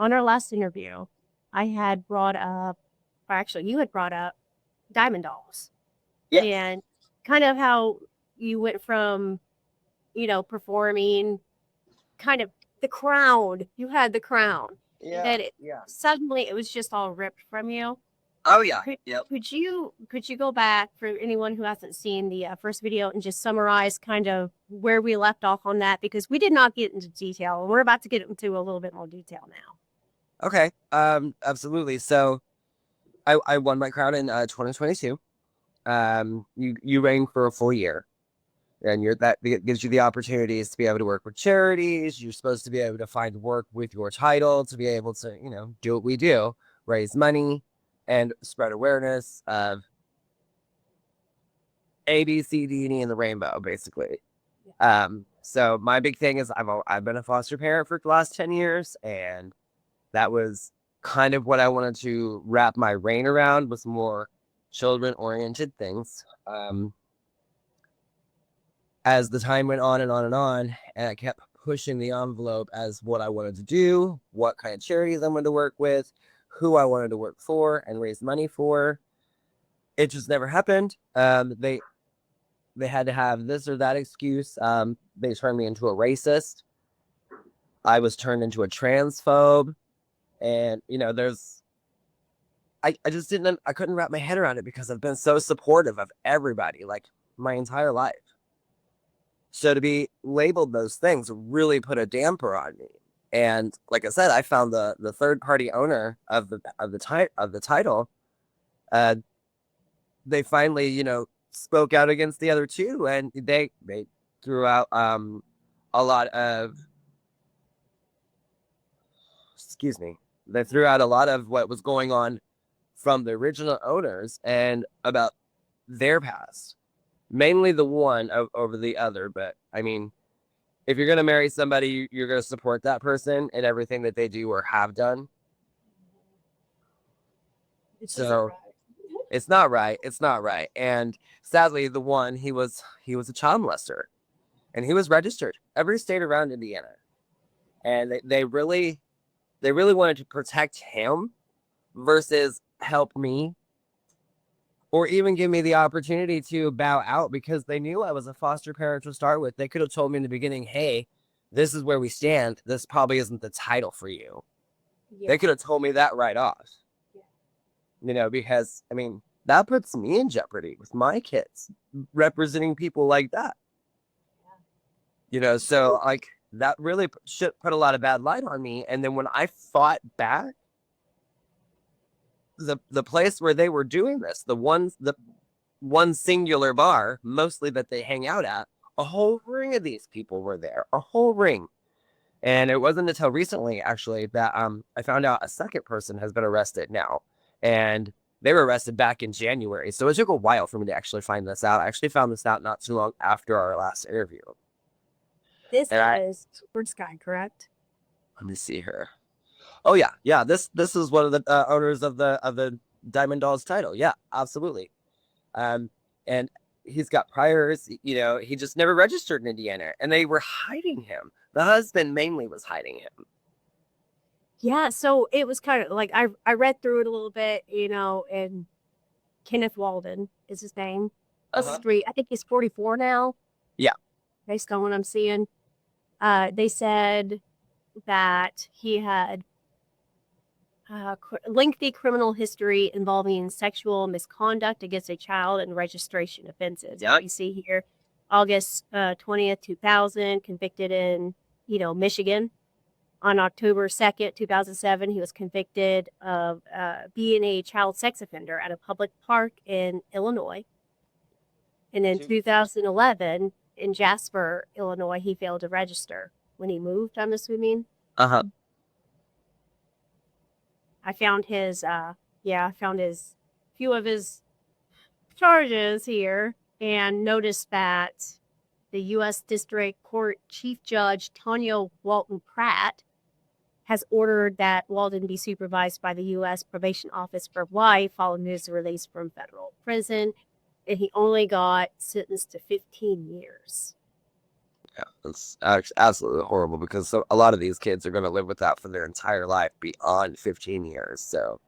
on our last interview, I had brought up, or actually, you had brought up Diamond Dolls Yes. and kind of how you went from, performing kind of the crown. You had the crown, and Yeah. then Yeah. suddenly it was just all ripped from you. Oh yeah. Could Yep. could you go back for anyone who hasn't seen the first video and just summarize kind of where we left off on that because we did not get into detail and we're about to get into a little bit more detail now. Okay. Absolutely. So I won my crown in 2022. You reign for a full year, and that gives you the opportunities to be able to work with charities. You're supposed to be able to find work with your title to be able to, do what we do, raise money and spread awareness of A, B, C, D, and E in the rainbow, basically. So my big thing is I've been a foster parent for the last 10 years, and that was kind of what I wanted to wrap my reign around, was more children oriented things. As the time went on and on and on, and I kept pushing the envelope as what I wanted to do, what kind of charities I wanted to work with, who I wanted to work for and raise money for. It just never happened. They had to have this or that excuse. They turned me into a racist. I was turned into a transphobe, and I just I couldn't wrap my head around it because I've been so supportive of everybody like my entire life. So to be labeled those things really put a damper on me. And like I said, I found the third party owner of the title. Uh, they finally, spoke out against the other two, and they threw out a lot of excuse me. They threw out a lot of what was going on from the original owners and about their past, mainly the one over the other. But I mean, if you're going to marry somebody, you're going to support that person and everything that they do or have done. It's just So it's not right. It's not right. And sadly, the one he was a child molester, and he was registered every state around Indiana. And they really wanted to protect him versus help me, or even give me the opportunity to bow out, because they knew I was a foster parent to start with. They could have told me in the beginning, hey, this is where we stand. This probably isn't the title for you. They yeah, could have told me that right off, yeah, because, I mean, that puts me in jeopardy with my kids representing people like that. So like that really should put a lot of bad light on me. And then when I fought back, the place where they were doing this, the one singular bar, mostly that they hang out at, a whole ring of these people were there, a whole ring. And it wasn't until recently, actually, that I found out a second person has been arrested now, and they were arrested back in January. So it took a while for me to actually find this out. I actually found this out not too long after our last interview. this And was towards Sky, correct? let me see here. Oh yeah, yeah. This is one of the owners of the Diamond Dolls title. Yeah, absolutely. Um, and he's got priors. He just never registered in Indiana, and they were hiding him. The husband mainly was hiding him. Yeah, so it was kind of like I read through it a little bit, and Kenneth Walden is his name. Uh huh. Street, I think he's 44 now, Yeah. based on what I'm seeing. They said that he had lengthy criminal history involving sexual misconduct against a child and registration offenses. Yeah. You see here, August 20th, 2000, convicted in, Michigan. On October 2nd, 2007, he was convicted of being a child sex offender at a public park in Illinois. And in 2011, in Jasper, Illinois, he failed to register when he moved, I'm assuming. Uh huh. I found I found few of his charges here and noticed that the U.S. District Court Chief Judge Tanya Walton Pratt has ordered that Walden be supervised by the U.S. Probation Office for life following his release from federal prison, and he only got sentenced to 15 years. Yeah, it's absolutely horrible because a lot of these kids are going to live with that for their entire life beyond 15 years. So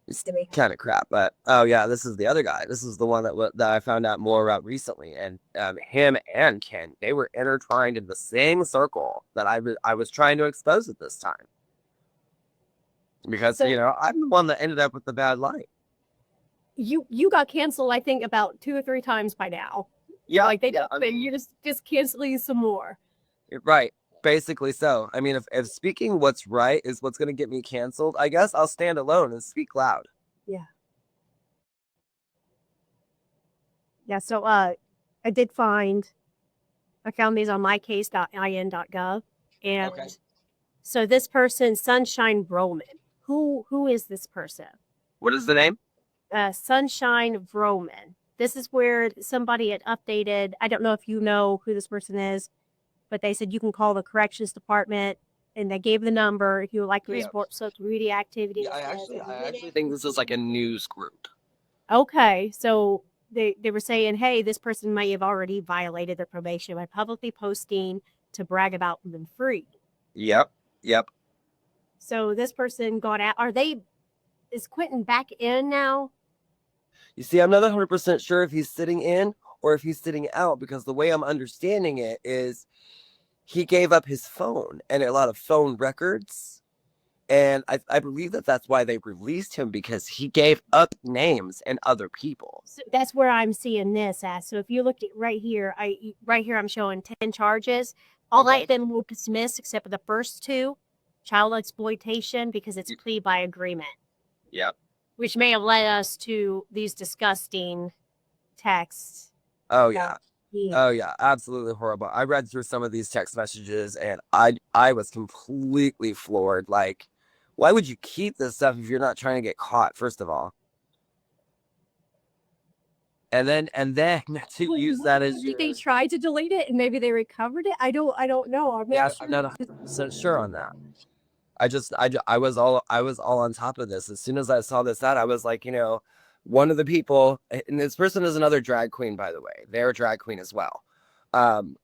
it's kind of crap. But oh yeah, this is the other guy. This is the one that I found out more about recently. And him and Ken, they were intertwined in the same circle that I was trying to expose at this time. Because So I'm the one that ended up with the bad light. you got canceled, I think, about 2 or 3 times by now. Yeah, Like yeah, I they mean, you just cancel you some more. right. Basically, so I mean, if speaking what's right is what's going to get me canceled, I guess I'll stand alone and speak loud. Yeah. Yeah. So I did find I found these on mycase.in.gov, Okay. and so this person, Sunshine Vroman. Who is this person? What is the name? Sunshine Vroman. This is where somebody had updated. I don't know if you know who this person is, but they said you can call the corrections department, and they gave the number if you would like to Yeah. report social media activity. Yeah, It says I a actually minute. think this is like a news group. Okay, so they were saying, hey, this person may have already violated their probation by publicly posting to brag about them free. Yep. Yep. So this person got out. Is Quentin back in now? You see, I'm not 100% sure if he's sitting in or if he's sitting out because the way I'm understanding it is he gave up his phone and a lot of phone records. And I believe that that's why they released him because he gave up names and other people. So that's where I'm seeing this at. So if you looked at right here I'm showing 10 charges. All Okay. of them were dismissed except for the first two, child exploitation, because it's plea by agreement, Yep. which may have led us to these disgusting texts. Oh yeah. Yeah. Oh yeah, absolutely horrible. I read through some of these text messages and I was completely floored. Like, why would you keep this stuff if you're not trying to get caught, first of all? And then to use that as Maybe your they tried to delete it and maybe they recovered it. I don't know. I'm yeah, not I'm sure. not 100% sure on that. I was all on top of this. As soon as I saw this out, I was like, one of the people, and this person is another drag queen, by the way. They're a drag queen as well. Um,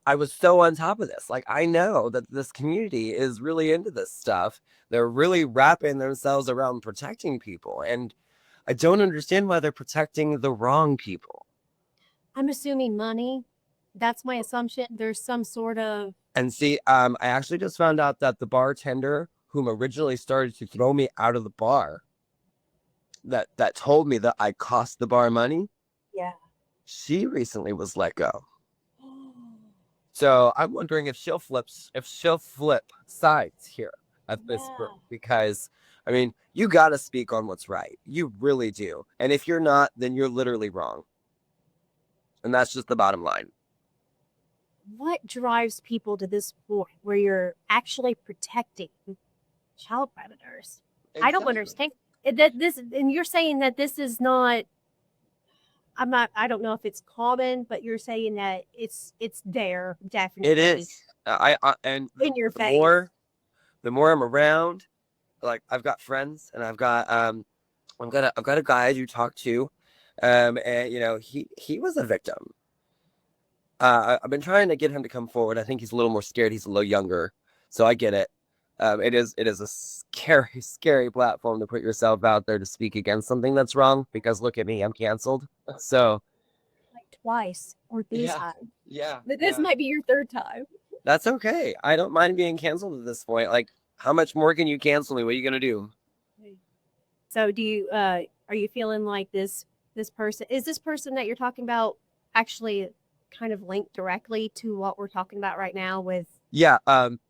I was so on top of this. Like, I know that this community is really into this stuff. They're really wrapping themselves around protecting people. And I don't understand why they're protecting the wrong people. I'm assuming money. That's my assumption. There's some sort of And see, I actually just found out that the bartender whom originally started to throw me out of the bar, that told me that I cost the bar money, yeah. she recently was let go. So I'm wondering if she'll flip sides here at this point because I mean you got to speak on what's right. You really do. And if you're not, then you're literally wrong. And that's just the bottom line. What drives people to this point where you're actually protecting child predators? I don't Exactly. understand that this, and you're saying that this is not. I'm not. I don't know if it's common, but you're saying that it's there definitely. It is. I and In your the face. the more I'm around, like I've got friends and I've got a guy I do talk to, and he was a victim. I've been trying to get him to come forward. I think he's a little more scared. He's a little younger, so I get it. It is a scary, scary platform to put yourself out there to speak against something that's wrong. Because look at me, I'm canceled. So Like twice or 3 yeah, times. yeah, This might be your third time. that's okay. I don't mind being canceled at this point. Like, how much more can you cancel me? What are you gonna do? So do you are you feeling like this person is this person that you're talking about actually kind of linked directly to what we're talking about right now with Yeah,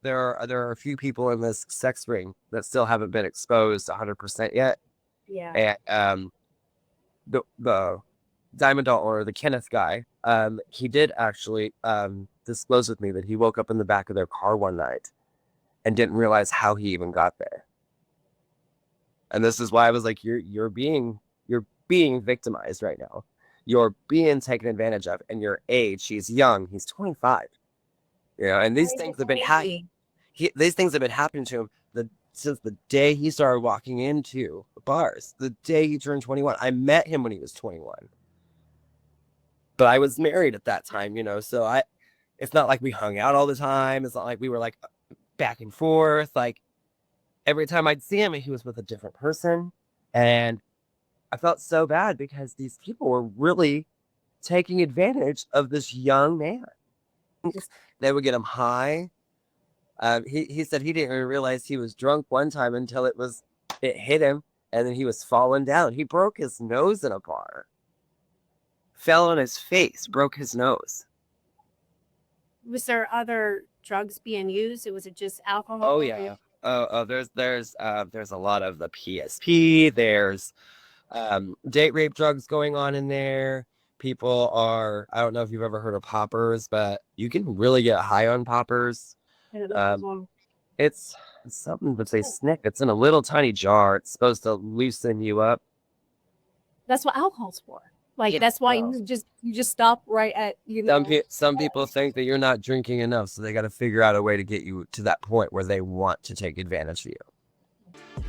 there are a few people in this sex ring that still haven't been exposed 100% yet, yeah. and the Diamond Doll or the Kenneth guy, he did actually disclose with me that he woke up in the back of their car one night and didn't realize how he even got there. And this is why I was like, you're being victimized right now. You're being taken advantage of, and your age. He's young. He's 25. And these things have been these things have been happening to him since the day he started walking into bars. The day he turned 21. I met him when he was 21. But I was married at that time, so it's not like we hung out all the time. It's not like we were like back and forth. Like every time I'd see him, he was with a different person. And I felt so bad because these people were really taking advantage of this young man. They would get him high. He said he didn't even realize he was drunk one time until it hit him, and then he was falling down. He broke his nose in a bar, fell on his face, broke his nose. Was there other drugs being used? Was it just alcohol? Oh yeah. There's a lot of the PSP. There's date rape drugs going on in there. People are, I don't know if you've ever heard of poppers, but you can really get high on poppers. It's something that's a sniff. It's in a little tiny jar. It's supposed to loosen you up. That's what alcohol's for. Like that's why you just stop right at Some people think that you're not drinking enough, so they got to figure out a way to get you to that point where they want to take advantage of you.